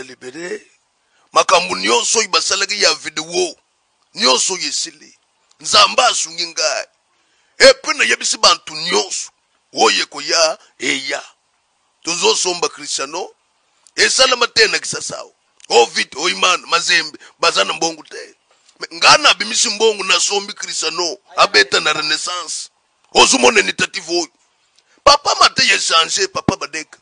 libéré makambo nyonso ibasalaki ya video nyonso yesili nzamba asungi ngai epe na yebisi bantu nyonso oye koya eya tozosomba kristiano esalama te na kisasao ovit oimana mazembe bazana mbongo te ngana bimisi mbongo na sombi kristiano abeta na renaissance ozumone nitativo papa mate ye changer papa badeka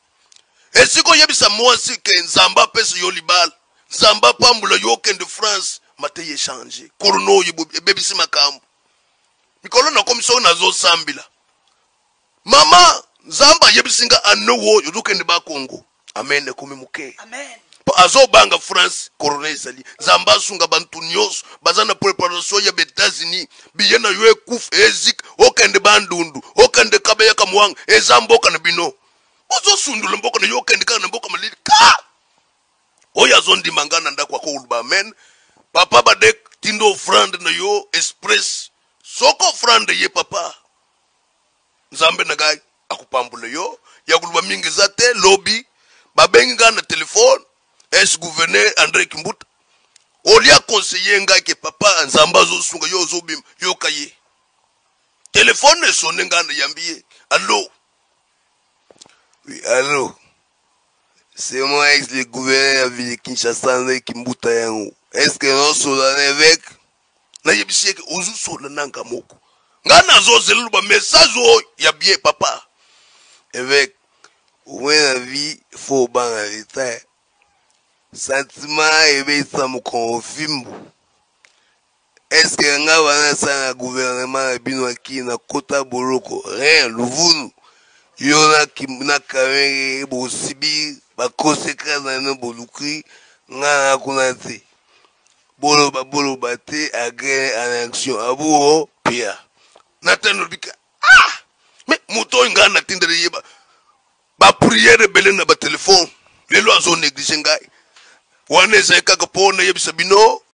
esiko yebisa mwasi ke nzamba pesa yolibal nzamba pambula yoke de France mate ye changer korono yebisi makambo mikolo na komiso na zo sambila mama nzamba yebisinga anowo yoke de ba Congo amen komemuke Amen. azo banga France corona sali nzamba sunga bantu nyos bazana preparation ya États-Unis biyena yo kuf ezik okende bandundu okende kabeya kamwang ezamboka na bino ozo sundula mboka na yokende kana mboka malili ka oya zondi mangana ndakwa ko ulba amen papa badek tindo frande na yo express soko frande ye papa nzambe na gai akupambula yo ya kulwa mingi zate lobby babenga na telefone ex-gouverneur André Kimbuta olia conseiller nga ke papa nzamba zo sunga yo zo bim yo kaye téléphone sonne nga na yambie allô oui allô c'est moi ex le gouverneur de ville Kinshasa André Kimbuta yango est-ce que non sola l'évêque na yebisi ke ozu sola nanga moko nga na zo zelu ba message o ya bien papa évêque au la vie faut ban la l'état sentiment ebesa moko fimbo est-ce que nga wana sana gouvernement bino aki na kota boloko rien luvunu yona kimna kawenge bosibi ba conséquences na no bolukri nga na kuna te bolo bate agré en action abuo pia natano bika mais moto nga na tindere yeba ba prière belé na ba téléphone lelo azo négliger ngai wane zeka kapona yebisa bino